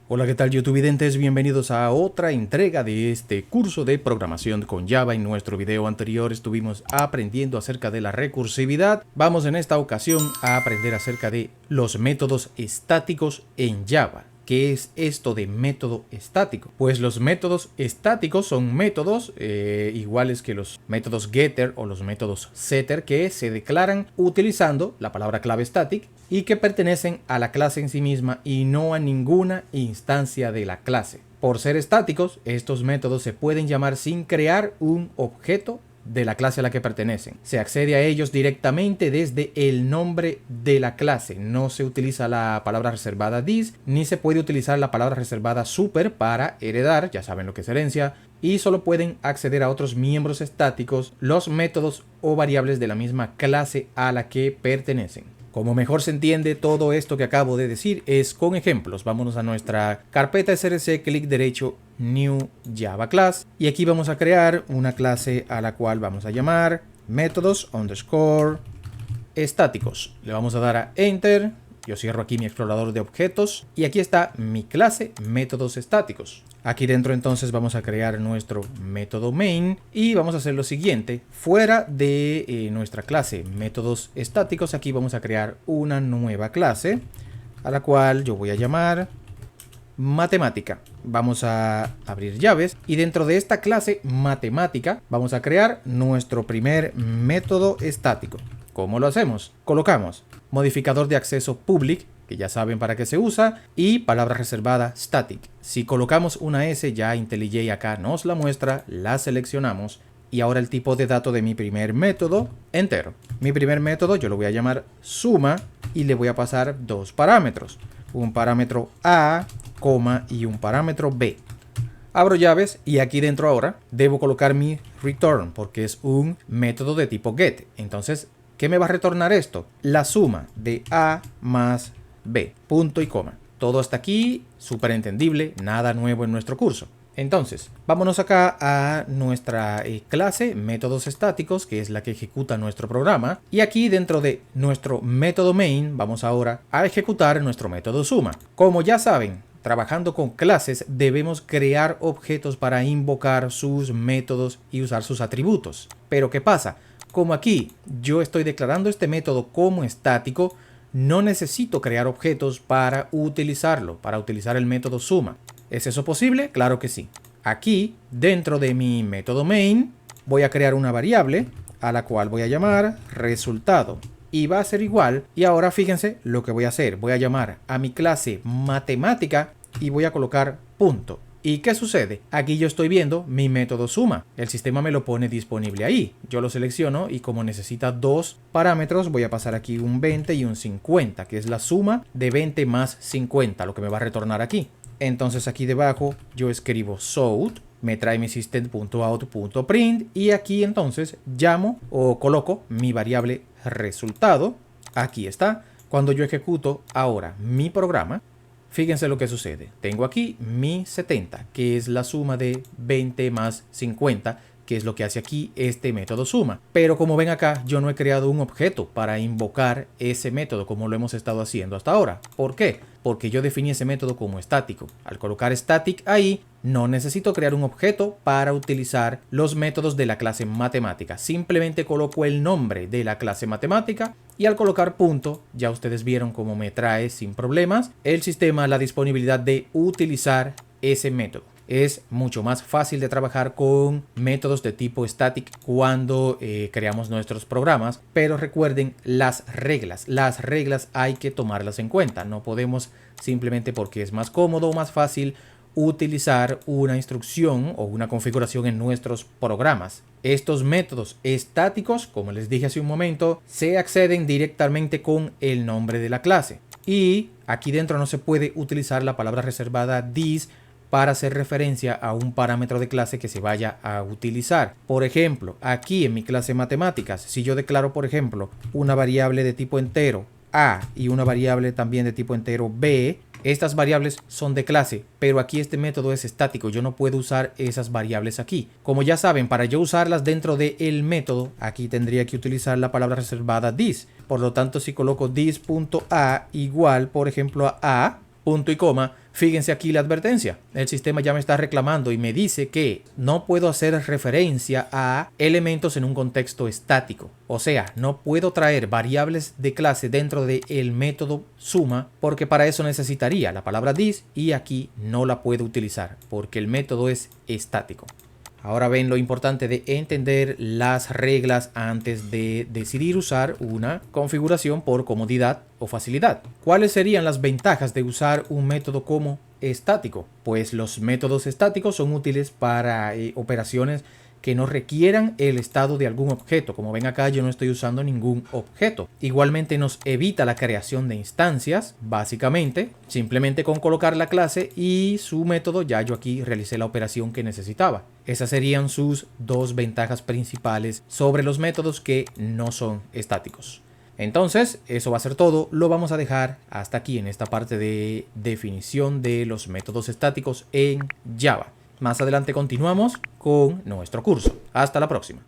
Hola, ¿qué tal YouTubidentes? Bienvenidos a otra entrega de este curso de programación con Java. En nuestro video anterior estuvimos aprendiendo acerca de la recursividad. Vamos en esta ocasión a aprender acerca de los métodos estáticos en Java. ¿Qué es esto de método estático? Pues los métodos estáticos son métodos iguales que los métodos getter o los métodos setter, que se declaran utilizando la palabra clave static y que pertenecen a la clase en sí misma y no a ninguna instancia de la clase. Por ser estáticos, estos métodos se pueden llamar sin crear un objeto de la clase a la que pertenecen. Se accede a ellos directamente desde el nombre de la clase. No se utiliza la palabra reservada this, ni se puede utilizar la palabra reservada super para heredar, ya saben lo que es herencia, y solo pueden acceder a otros miembros estáticos los métodos o variables de la misma clase a la que pertenecen. Como mejor se entiende todo esto que acabo de decir es con ejemplos. Vámonos a nuestra carpeta src, clic derecho, New Java Class. Y aquí vamos a crear una clase a la cual vamos a llamar métodos underscore estáticos. Le vamos a dar a Enter. Yo cierro aquí mi explorador de objetos. Y aquí está mi clase métodos estáticos. Aquí dentro entonces vamos a crear nuestro método main y vamos a hacer lo siguiente. Fuera de nuestra clase métodos estáticos, aquí vamos a crear una nueva clase a la cual yo voy a llamar matemática. Vamos a abrir llaves y dentro de esta clase matemática vamos a crear nuestro primer método estático. ¿Cómo lo hacemos? Colocamos modificador de acceso public, que ya saben para qué se usa, y palabra reservada static. Si colocamos una S, ya IntelliJ acá nos la muestra, la seleccionamos y ahora el tipo de dato de mi primer método entero. Mi primer método yo lo voy a llamar suma y le voy a pasar dos parámetros, un parámetro A, y un parámetro B. Abro llaves y aquí dentro ahora debo colocar mi return porque es un método de tipo get. Entonces, ¿qué me va a retornar esto? La suma de A más B, punto y coma. Todo hasta aquí, súper entendible, nada nuevo en nuestro curso. Entonces, vámonos acá a nuestra clase métodos estáticos, que es la que ejecuta nuestro programa. Y aquí dentro de nuestro método main, vamos ahora a ejecutar nuestro método suma. Como ya saben, trabajando con clases debemos crear objetos para invocar sus métodos y usar sus atributos. Pero ¿qué pasa? Como aquí yo estoy declarando este método como estático, no necesito crear objetos para utilizarlo, para utilizar el método suma. ¿Es eso posible? Claro que sí. Aquí, dentro de mi método main, voy a crear una variable a la cual voy a llamar resultado. Y va a ser igual. Y ahora fíjense lo que voy a hacer. Voy a llamar a mi clase matemática y voy a colocar punto. ¿Y qué sucede? Aquí yo estoy viendo mi método suma. El sistema me lo pone disponible ahí. Yo lo selecciono y como necesita dos parámetros, voy a pasar aquí un 20 y un 50, que es la suma de 20 más 50, lo que me va a retornar aquí. Entonces aquí debajo yo escribo south, me trae mi system.out.print y aquí entonces llamo o coloco mi variable resultado. Aquí está. Cuando yo ejecuto ahora mi programa, fíjense lo que sucede. Tengo aquí mi 70, que es la suma de 20 más 50, que es lo que hace aquí este método suma. Pero como ven acá, yo no he creado un objeto para invocar ese método como lo hemos estado haciendo hasta ahora. ¿Por qué? Porque yo definí ese método como estático. Al colocar static ahí, no necesito crear un objeto para utilizar los métodos de la clase matemática. Simplemente coloco el nombre de la clase matemática y al colocar punto, ya ustedes vieron cómo me trae sin problemas el sistema la disponibilidad de utilizar ese método. Es mucho más fácil de trabajar con métodos de tipo static cuando creamos nuestros programas, pero recuerden las reglas hay que tomarlas en cuenta. No podemos simplemente porque es más cómodo o más fácil utilizar una instrucción o una configuración en nuestros programas. Estos métodos estáticos, como les dije hace un momento, se acceden directamente con el nombre de la clase. Y aquí dentro no se puede utilizar la palabra reservada this para hacer referencia a un parámetro de clase que se vaya a utilizar. Por ejemplo, aquí en mi clase matemáticas, si yo declaro, por ejemplo, una variable de tipo entero A y una variable también de tipo entero B, estas variables son de clase, pero aquí este método es estático, yo no puedo usar esas variables aquí. Como ya saben, para yo usarlas dentro del método, aquí tendría que utilizar la palabra reservada this. Por lo tanto, si coloco this.a igual, por ejemplo, a punto y coma. Fíjense aquí la advertencia. El sistema ya me está reclamando y me dice que no puedo hacer referencia a elementos en un contexto estático. O sea, no puedo traer variables de clase dentro del método suma porque para eso necesitaría la palabra this y aquí no la puedo utilizar porque el método es estático. Ahora ven lo importante de entender las reglas antes de decidir usar una configuración por comodidad o facilidad. ¿Cuáles serían las ventajas de usar un método como estático? Pues los métodos estáticos son útiles para operaciones que no requieran el estado de algún objeto. Como ven acá, yo no estoy usando ningún objeto. Igualmente nos evita la creación de instancias, básicamente, simplemente con colocar la clase y su método, ya yo aquí realicé la operación que necesitaba. Esas serían sus dos ventajas principales sobre los métodos que no son estáticos. Entonces, eso va a ser todo. Lo vamos a dejar hasta aquí en esta parte de definición de los métodos estáticos en Java. Más adelante continuamos con nuestro curso. Hasta la próxima.